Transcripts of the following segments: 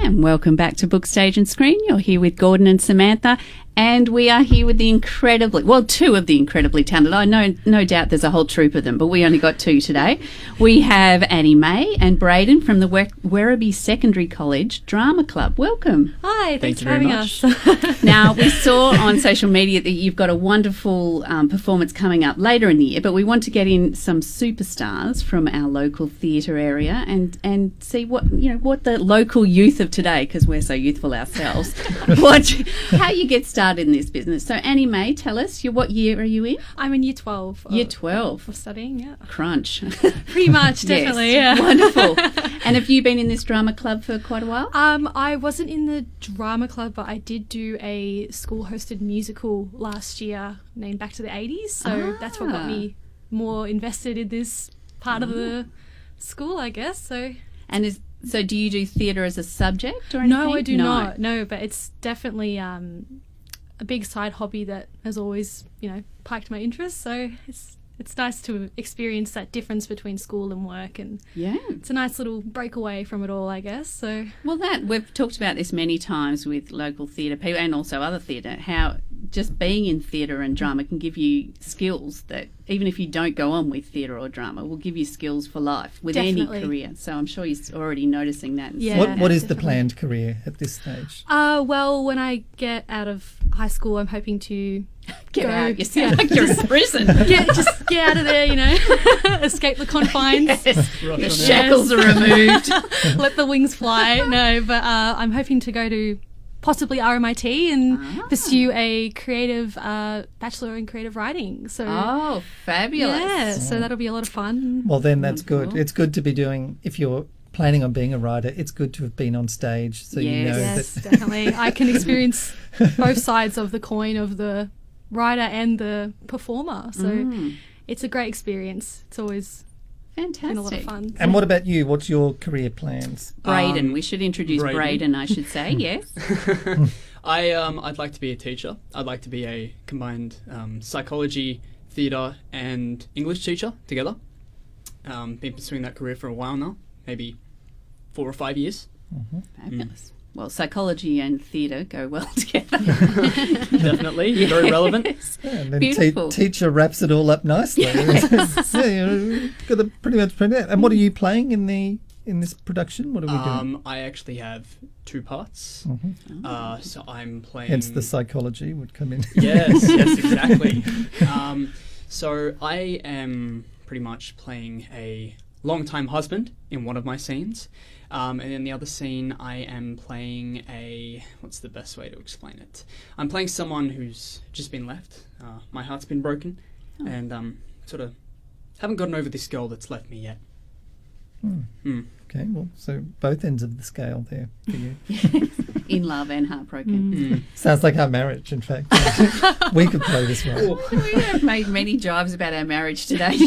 And welcome back to Book, Stage and Screen. You're here with Gordon and Samantha, and we are here with two of the incredibly talented. I know, no doubt there's a whole troop of them, but we only got two today. We have May and Brayden from the Werribee Secondary College Drama Club. Welcome. Hi, thanks for having us. Now, we saw on social media that you've got a wonderful performance coming up later in the year, but we want to get in some superstars from our local theatre area and see what the local youth of today, because we're so youthful ourselves, how you get started in this business. So Annie May, tell us, what year are you in? I'm in year 12. Year 12. For studying, yeah. Crunch. Pretty much, definitely, yes. yeah. Wonderful. And have you been in this drama club for quite a while? I wasn't in the drama club, but I did do a school-hosted musical last year named Back to the 80s, so that's what got me more invested in this part of the school, I guess. So do you do theatre as a subject or anything? No, I do not. No, but it's definitely a big side hobby that has always, piqued my interest. So it's nice to experience that difference between school and work, and it's a nice little breakaway from it all, I guess. So we've talked about this many times with local theatre people and also other theatre, how just being in theatre and drama can give you skills that even if you don't go on with theatre or drama will give you skills for life with any career. So I'm sure you're already noticing that. Yeah, what is the planned career at this stage? Well, when I get out of high school, I'm hoping to get out. You sound like you're in prison. Just get out of there, escape the confines. Yes. The shackles are removed. Let the wings fly. No, but I'm hoping to go to possibly RMIT and pursue a creative bachelor in creative writing. So fabulous. Yeah, so that'll be a lot of fun. Well, then that's good. It's good to be doing, if you're planning on being a writer, it's good to have been on stage, so you know yes, that definitely. I can experience both sides of the coin of the writer and the performer. So it's a great experience. It's always fantastic. been a lot of fun. And what about you? What's your career plans? Brayden. We should introduce Brayden, I should say. Yes. I'd like to be a teacher. I'd like to be a combined psychology, theatre and English teacher together. Been pursuing that career for a while now, maybe 4 or 5 years. Fabulous. Well, psychology and theatre go well together. Definitely. Very relevant. Yes. Yeah, and then Beautiful. teacher wraps it all up nicely. Got to pretty much print it. And what are you playing in this production? What are we doing? I actually have 2 parts. So I'm playing... Hence the psychology would come in. Yes, exactly. So I am pretty much playing a long-time husband in one of my scenes. And in the other scene, I am playing what's the best way to explain it? I'm playing someone who's just been left. My heart's been broken, and sort of haven't gotten over this girl that's left me yet. Okay, well, so both ends of the scale there for you. In love and heartbroken. Sounds like our marriage, in fact. We could play this one. We have made many jibes about our marriage today.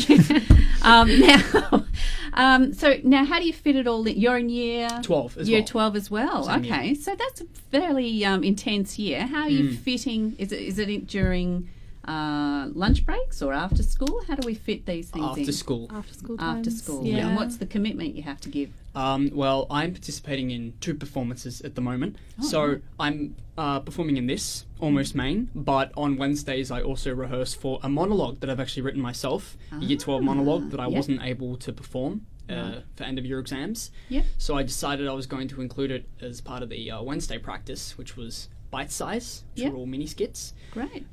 So now how do you fit it all in? You're in year 12 as year well. 12 as well. Same Okay, year. so that's a fairly intense year. How are you fitting? Is it during lunch breaks or after school? How do we fit these things in? After school. After school After times. school. Yeah. And what's the commitment you have to give? Well, I'm participating in 2 performances at the moment. So I'm performing in this, Almost Maine, but on Wednesdays I also rehearse for a monologue that I've actually written myself, a Year 12 monologue that I wasn't able to perform for end of year exams. Yep. So I decided I was going to include it as part of the Wednesday practice, which was bite size, which were all mini skits. Great.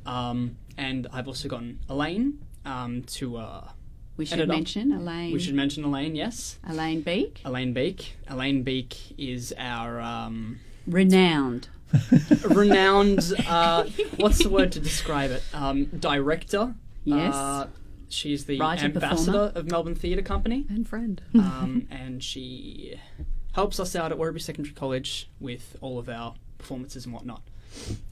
And I've also gotten Elaine to... We should mention Elaine. We should mention Elaine, yes. Elaine Beek. Elaine Beek. Elaine Beek is our... Renowned. What's the word to describe it? Director. Yes. She's the Writer, ambassador performer. of Melbourne Theatre Company. And friend. And she helps us out at Werribee Secondary College with all of our performances and whatnot.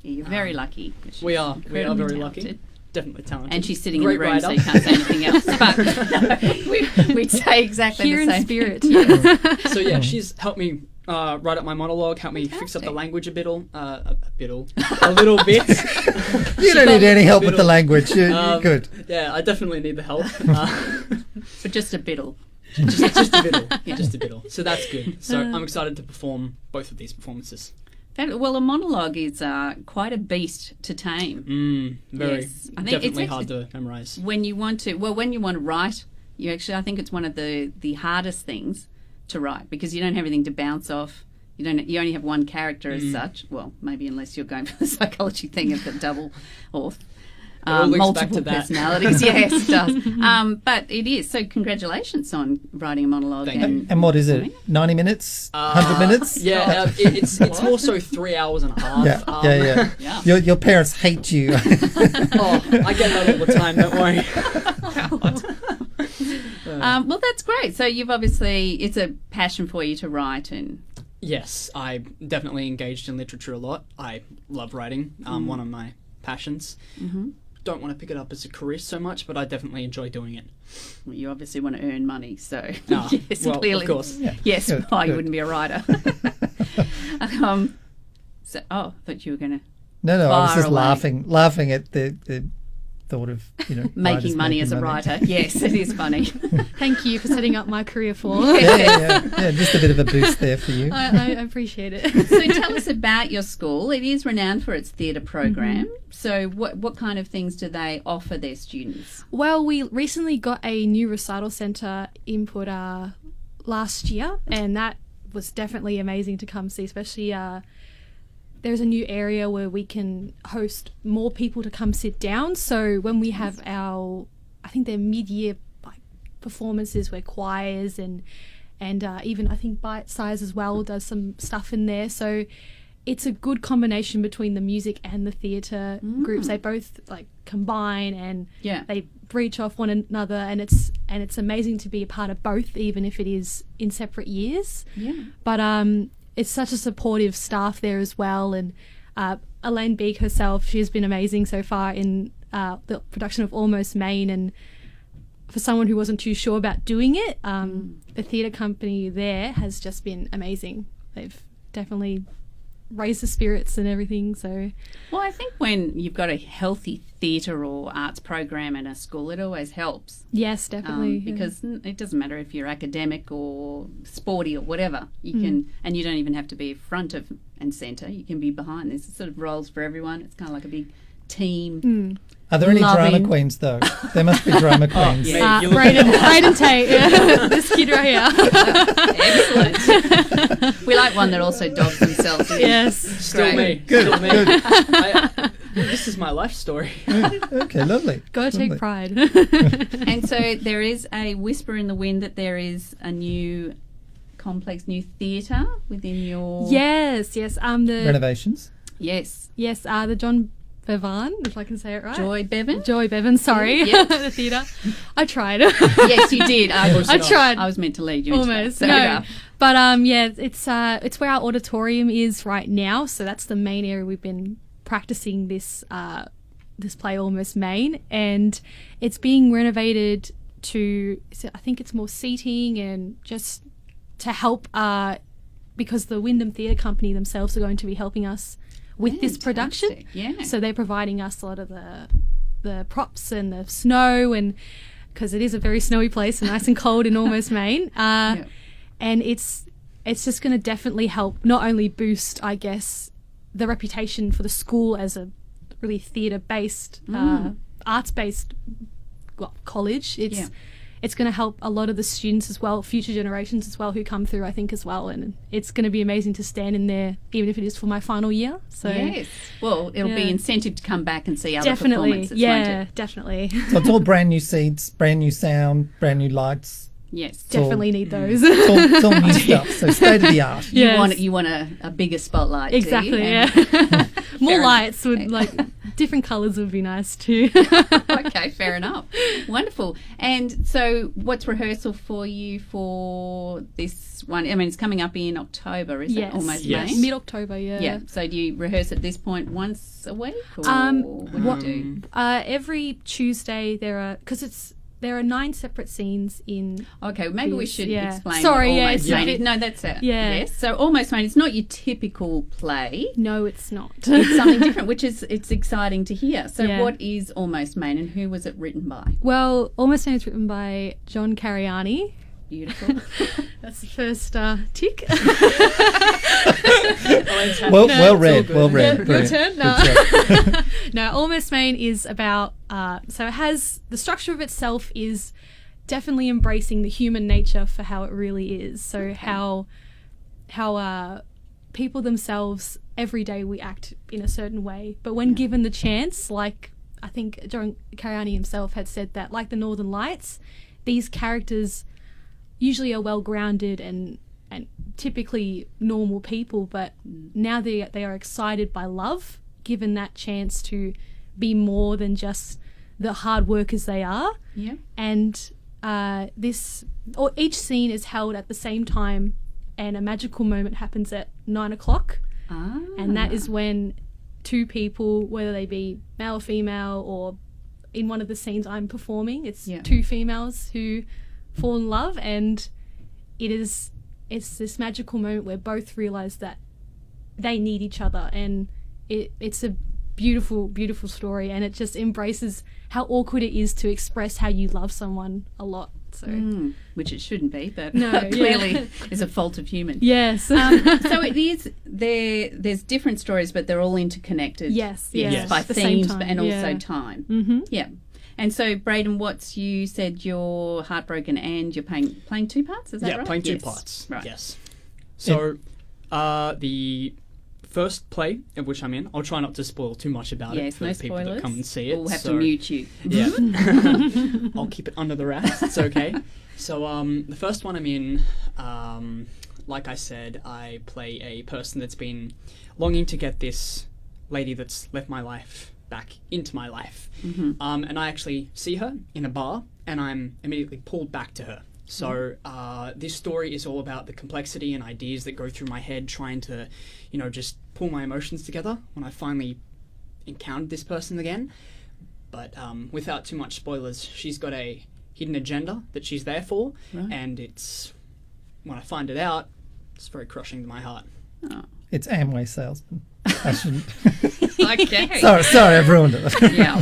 You're very lucky. We are very Incredibly lucky. talented. Definitely talented. And she's sitting Great in the room, writer. so you can't say anything else. But we'd say exactly Here the in same spirit. thing. So yeah, she's helped me write up my monologue, helped me fix up the language a little bit. You don't need any help with the language. You're good. Yeah, I definitely need the help. So just a biddle. just a bit. Just a bit. So that's good. So I'm excited to perform both of these performances. Well, a monologue is quite a beast to tame. Very. Yes. I think Definitely it's hard to memorize. when you want to write, I think it's one of the hardest things to write, because you don't have anything to bounce off. You only have one character as such. Well, maybe unless you're going for the psychology thing of the double or multiple personalities. Yes, it does. But it is. So congratulations on writing a monologue. And what is it? 90 minutes? 100 minutes? Yeah, it's more so 3 hours and a half. Yeah. Your parents hate you. I get that all the time, don't worry. Well, that's great. So you've obviously, it's a passion for you to write. And yes, I definitely engaged in literature a lot. I love writing, one of my passions. Don't want to pick it up as a career so much, but I definitely enjoy doing it. Well, you obviously want to earn money, so yes, well, clearly, of course. Yes, Good, why you good. wouldn't be a writer? I thought you were going to No, I was fire just away. laughing at the thought of, writers making money as a writer. Yes, it is funny. Thank you for setting up my career for. Yeah, just a bit of a boost there for you. I appreciate it. So tell us about your school. It is renowned for its theatre program. So what kind of things do they offer their students? Well, we recently got a new recital centre input last year, and that was definitely amazing to come see, especially there's a new area where we can host more people to come sit down. So when we have I think they're mid-year performances where choirs and even I think Bite Size as well does some stuff in there. So it's a good combination between the music and the theatre groups. They both combine and they breach off one another, and it's amazing to be a part of both, even if it is in separate years. Yeah. But it's such a supportive staff there as well, and Elaine Beek herself, she's been amazing so far in the production of Almost Maine, and for someone who wasn't too sure about doing it, the theatre company there has just been amazing. They've definitely raised the spirits and everything. So, well, I think when you've got a healthy theatre or arts program in a school, it always helps. Yes, definitely. Because it doesn't matter if you're academic or sporty or whatever. You can, and you don't even have to be front of and centre. You can be behind. There's sort of roles for everyone. It's kind of like a big team. Are there any Loving. drama queens, though? There must be drama queens. yeah. Brayden Tate, this kid right here. Excellent. We like one that also dogs themselves. Yes. Still me. Good, Still me. good. This is my life story. Okay, lovely. Gotta take Lovely. pride. And so there is a whisper in the wind that there is a new complex, new theatre within your... Yes. The Renovations? Yes. the John Bevan, if I can say it right. Joy Bevan? Joy Bevan, sorry. Yeah. The theatre. I tried. Yes, you did. I tried. I was meant to lead you into Almost. that. No. But it's where our auditorium is right now. So that's the main area we've been practicing this play, Almost Maine, and it's being renovated to, I think it's more seating and just to help because the Wyndham Theatre Company themselves are going to be helping us with this production. Fantastic. Yeah. So they're providing us a lot of the props and the snow, and because it is a very snowy place and nice and cold in Almost Maine. And it's just going to definitely help not only boost, I guess, the reputation for the school as a really theatre-based, arts-based college. It's going to help a lot of the students as well, future generations as well, who come through, I think, as well. And it's going to be amazing to stand in there, even if it is for my final year. So yes. Well, it'll be incentive to come back and see other definitely, performances, won't it? definitely. So it's all brand new seats, brand new sound, brand new lights. Yes. Definitely need those. It's all new stuff. So state of the art. Yes. You want a bigger spotlight. do you? Exactly, And- More Fair lights would, different colours would be nice too. Okay, fair enough. Wonderful. And so what's rehearsal for you for this one? I mean, it's coming up in October, is it? Almost Yes. May? Mid-October, yeah. Yeah. So do you rehearse at this point once a week? Or what do you do? Every Tuesday there are 9 separate scenes in... Okay, maybe we should explain. Sorry, what yeah, Almost it's a Maine bit- is. No, that's it. Yeah. Yes. So Almost Maine, it's not your typical play. No, it's not. It's something different, which is it's exciting to hear. So Yeah. what is Almost Maine and who was it written by? Well, Almost Maine is written by John Cariani, Beautiful. That's the first tick. Well read. Your Brilliant. turn. No. Good job. No, Almost Maine is about. So it has the structure of itself is definitely embracing the human nature for how it really is. So how people themselves every day we act in a certain way, but when given the chance, like I think John Kariani himself had said that, like the Northern Lights, these characters usually are well grounded and typically normal people, but now they are excited by love, given that chance to be more than just the hard workers they are. Yeah. And each scene is held at the same time, and a magical moment happens at 9:00. And that is when two people, whether they be male or female, or in one of the scenes I'm performing, it's two females who fall in love, and it's this magical moment where both realize that they need each other, and it's a beautiful, beautiful story, and it just embraces how awkward it is to express how you love someone a lot. So, which it shouldn't be, but No, clearly is a fault of human. yes. So it is there's different stories, but they're all interconnected. Yes, by at the same themes time, and also yeah. time. Mm-hmm. Yeah. And so, Brayden, you said you're heartbroken and you're playing two parts, is that right? Yeah, playing two Yes. parts. Right. Yes. So, the first play of which I'm in, I'll try not to spoil too much about it for no the people spoilers. that come and see it. We'll have to mute you. Yeah. I'll keep it under the wraps. It's okay. So, the first one I'm in, like I said, I play a person that's been longing to get this lady that's left my life back into my life. And I actually see her in a bar, and I'm immediately pulled back to her. So this story is all about the complexity and ideas that go through my head, trying to, just pull my emotions together when I finally encountered this person again. But without too much spoilers, she's got a hidden agenda that she's there for, and it's, when I find it out, it's very crushing to my heart. Oh. It's Amway salesman. I shouldn't. Okay. Sorry, I've ruined it. Yeah.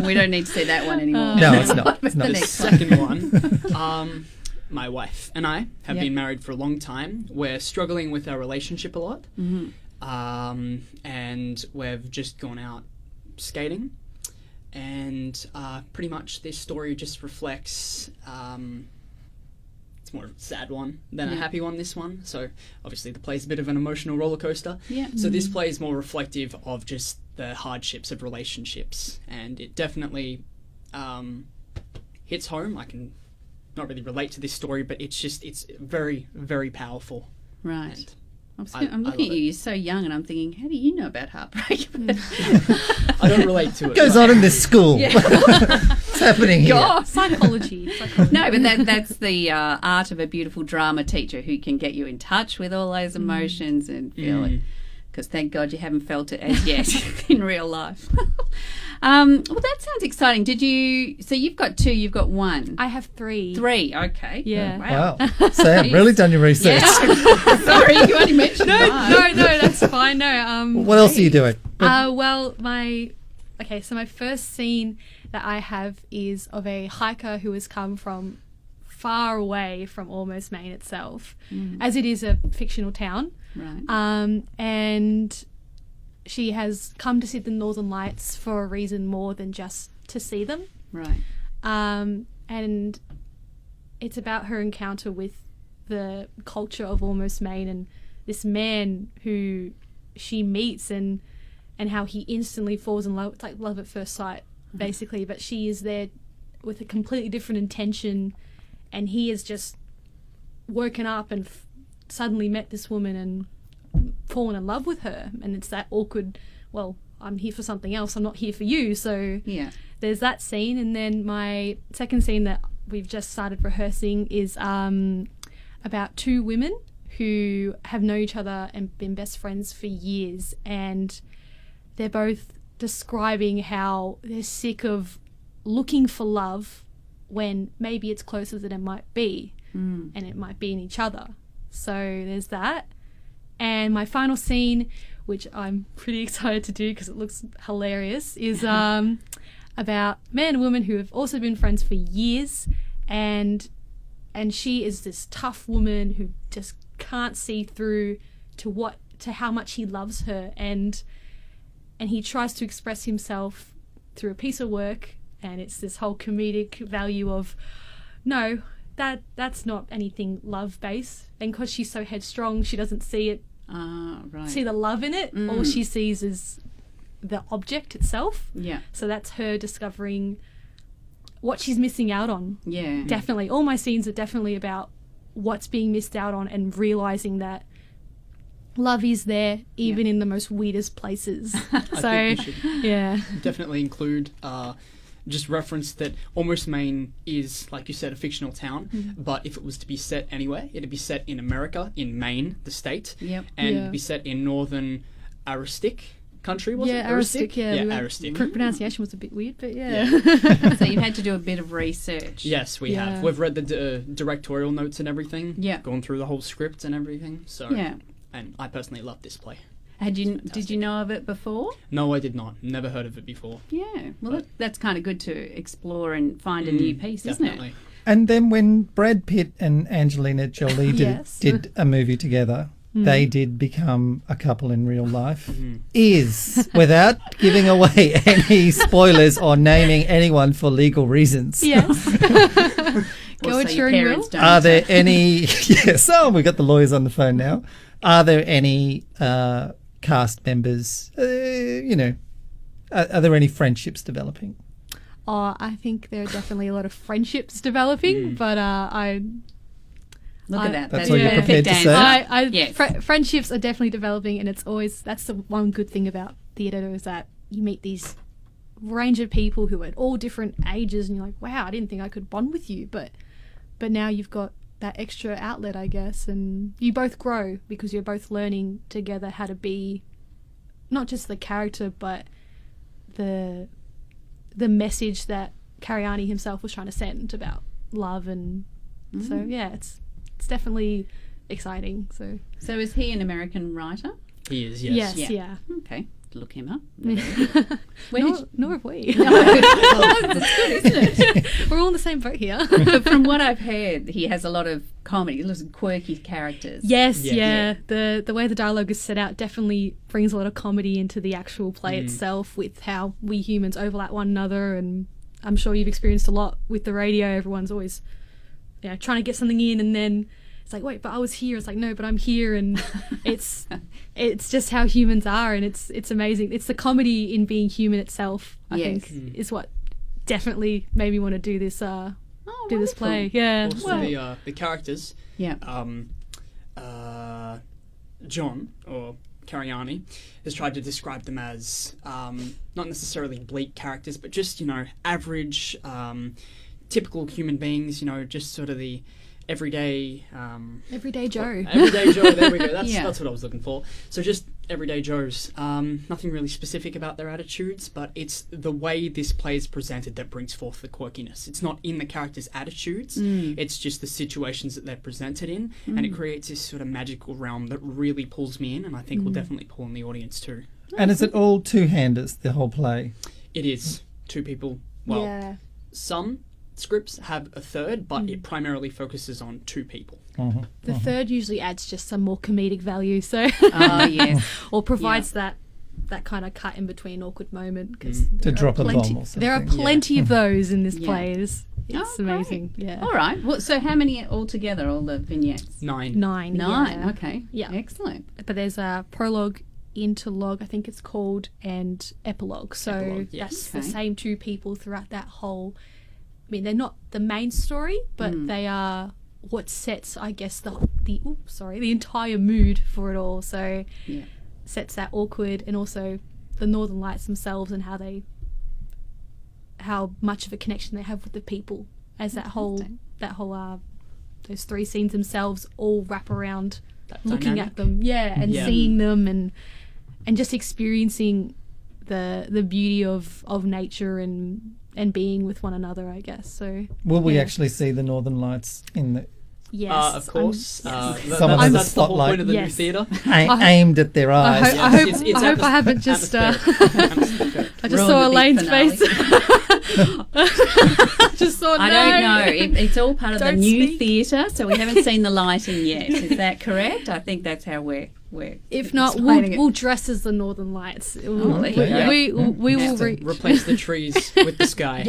We don't need to see that one anymore. No, it's not. It's not. The The next second one, my wife and I have been married for a long time. We're struggling with our relationship a lot. And we've just gone out skating. And pretty much this story just reflects, it's more of a sad one than a happy one, this one. So obviously the play's a bit of an emotional roller coaster. Yeah. So this play is more reflective of just the hardships of relationships. And it definitely hits home. I can not really relate to this story, but it's very, very powerful. Right. And I'm looking at you, you're so young, and I'm thinking, how do you know about heartbreak? I don't relate to it. Goes on in this school. What's happening here? God. Psychology. No, but that's the art of a beautiful drama teacher who can get you in touch with all those emotions and feel it. Because thank God you haven't felt it as yet in real life. Well, that sounds exciting. So you've got two, you've got one. I have three. Three, okay. Yeah. Wow. Sam, really done your research. Yeah. Sorry, you only mentioned one. No, that's fine. No. What else are you doing? Well, my first scene that I have is of a hiker who has come from far away from Almost Maine itself, as it is a fictional town. Right. And she has come to see the Northern Lights for a reason more than just to see them. Right. And it's about her encounter with the culture of Almost Maine and this man who she meets and how he instantly falls in love. It's like love at first sight, basically. But she is there with a completely different intention, and he has just woken up and suddenly met this woman and fallen in love with her. And it's that awkward, well, I'm here for something else, I'm not here for you. So there's that scene. And then my second scene that we've just started rehearsing is about two women who have known each other and been best friends for years, and they're both describing how they're sick of looking for love when maybe it's closer than it might be, and it might be in each other. So there's that. And my final scene, which I'm pretty excited to do because it looks hilarious, is about a man and woman who have also been friends for years, and and she is this tough woman who just can't see through to how much he loves her, and he tries to express himself through a piece of work, and it's this whole comedic value of no, that's not anything love based, and because she's so headstrong, she doesn't see it, see the love in it. All she sees is the object itself. Yeah. So that's her discovering what she's missing out on. Yeah. Definitely. All my scenes are definitely about what's being missed out on and realising that love is there even in the most weirdest places. So, I think we should yeah. definitely include just reference that Almost Maine is, like you said, a fictional town, but if it was to be set anywhere, it'd be set in America, in Maine, the state, Yep. and Yeah. be set in northern Aristic country, was it? Aristic, yeah. Aristic. Pronunciation was a bit weird, but yeah. So you had to do a bit of research. Yes, we Yeah. have. We've read the directorial notes and everything. Yeah. Gone through the whole script and everything. So, Yeah. and I personally love this play. Did you know of it before? No, I did not. Never heard of it before. Yeah. Well, that's kind of good to explore and find a new piece, Definitely. isn't it? And then when Brad Pitt and Angelina Jolie Yes. did a movie together, they did become a couple in real life. Is, without giving away any spoilers or naming anyone for legal reasons, Yes. Or Go so at your your own parents will. don't. are there any... Yes, we've got the lawyers on the phone now. Are there any cast members, are there any friendships developing? I think there are definitely a lot of friendships developing, but Look at that. That's That's all a you're perfect prepared to answer. say? Yes. Friendships are definitely developing, and it's always, that's the one good thing about theatre, is that you meet these range of people who are at all different ages, and you're like, wow, I didn't think I could bond with you, but now you've got that extra outlet, I guess, and you both grow because you're both learning together how to be not just the character, but the message that Cariani himself was trying to send about love, and so yeah, it's definitely exciting. So is he an American writer? He is, yes. yes, yeah. Okay. Look him up. Nor have we. That's good, isn't it? We're all in the same boat here. But from what I've heard, he has a lot of comedy, lots of quirky characters. Yes, Yeah. yeah. The way the dialogue is set out definitely brings a lot of comedy into the actual play itself, with how we humans overlap one another, and I'm sure you've experienced a lot with the radio. Everyone's always trying to get something in, and then it's like, wait, but I was here. It's like, no, but I'm here, and it's just how humans are, and it's amazing. It's the comedy in being human itself, I Yes. think, is what definitely made me want to do this Oh, do this wonderful. play. Yeah. Also, the characters, Yeah. John, or Cariani, has tried to describe them as not necessarily bleak characters, but just, average, typical human beings, just sort of the everyday... Everyday Joe. Everyday Joe, there we go. That's Yeah. what I was looking for. So just everyday Joes. Nothing really specific about their attitudes, but it's the way this play is presented that brings forth the quirkiness. It's not in the characters' attitudes, it's just the situations that they're presented in, and it creates this sort of magical realm that really pulls me in, and I think will definitely pull in the audience too. And is it all two-handers, the whole play? It is two people. Well, yeah. some scripts have a third, but it primarily focuses on two people. The third usually adds just some more comedic value, so Oh, yes. or provides that kind of cut in between awkward moment, because To drop a bomb or something. there are plenty of those in this Yeah. play. It's Oh, amazing. great. Yeah. All right. Well, so how many altogether, all the vignettes? 9. Nine. Nine. Yeah. Okay. Yeah. Excellent. But there's a prologue, interlogue, I think it's called, and epilogue. So Epilogue, yes. that's Okay. the same two people throughout that whole. I mean, they're not the main story, but they are what sets, I guess, the entire mood for it all. So Yeah. sets that awkward, and also the Northern Lights themselves, and how much of a connection they have with the people, as that whole those three scenes themselves all wrap around That looking dynamic. at them, and Yeah. seeing them, and just experiencing the beauty of nature and being with one another, I guess. So Will we yeah. actually see the Northern Lights in the yes, Of course. yes. Someone in the That's the whole spotlight. point of the Yes. new theatre. aimed at their I eyes? hope, I hope, It's I hope I haven't just. atmospheric. I just Ruined saw the big Elaine's finale. face. Just thought, I don't know. It's all part of the Don't new speak. theatre, so we haven't seen the lighting yet. Is that correct? I think that's how we're If not, explaining it. we'll dress as the Northern Lights. there you go. We will Replace the trees with the sky.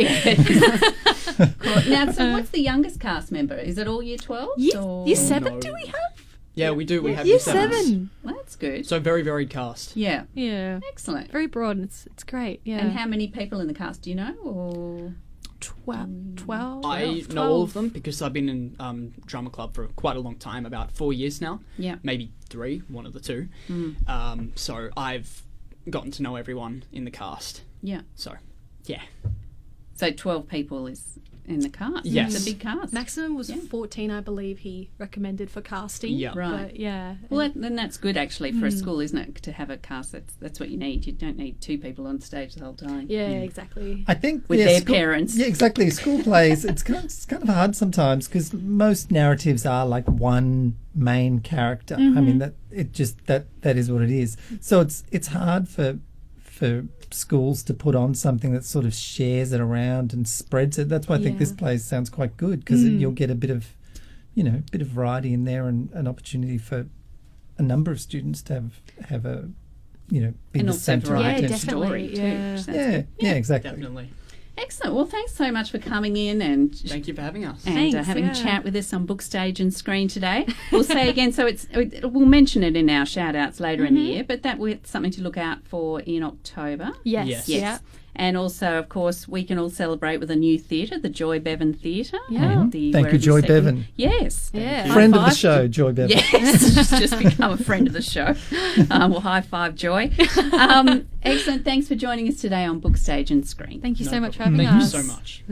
Cool. Now, so what's the youngest cast member? Is it all year 12? Year 7 No. do we have? Yeah, we do. We have Year year sevens. 7. Well, that's good. So very varied cast. Yeah. Yeah. Excellent. Very broad and it's great. Yeah. And how many people in the cast do you know? Or 12? I know all of them because I've been in drama club for quite a long time, about 4 years now. Yeah. Maybe 3, one of the two. So I've gotten to know everyone in the cast. Yeah. So, yeah. So 12 people is in the cast. Yes. It's a big cast. Maximum was 14, I believe he recommended for casting. Yeah. Right. But yeah. Well, then that's good actually for a school, isn't it? To have a cast. That's what you need. You don't need 2 people on stage the whole time. Yeah, exactly. I think With their parents. Yeah, exactly. School plays. It's kind of hard sometimes because most narratives are like one main character. I mean that is what it is. So it's hard for schools to put on something that sort of shares it around and spreads it. That's why I think this play sounds quite good because you'll get a bit of variety in there and an opportunity for a number of students to have a be And the also centre of variety of attention. story too. Yeah. So that's Yeah, good. yeah, exactly. Definitely. Excellent. Well, thanks so much for coming in and Thank you for having us. and Thanks, having yeah. a chat with us on Book Stage and Screen today. We'll say again, so we'll mention it in our shout outs later in the year, but that was something to look out for in October. Yes. Yes. Yeah. And also, of course, we can all celebrate with a new theatre, the Joy Bevan Theatre. Yeah. at the Thank you, Werribee Joy Second- Bevan. Yes. Yeah. High Friend of the five. show, Joy Bevan. Yes, she's just become a friend of the show. Well, high five, Joy. Excellent. Thanks for joining us today on Book Stage and Screen. Thank you No so much for problem. having Thank us. you so much.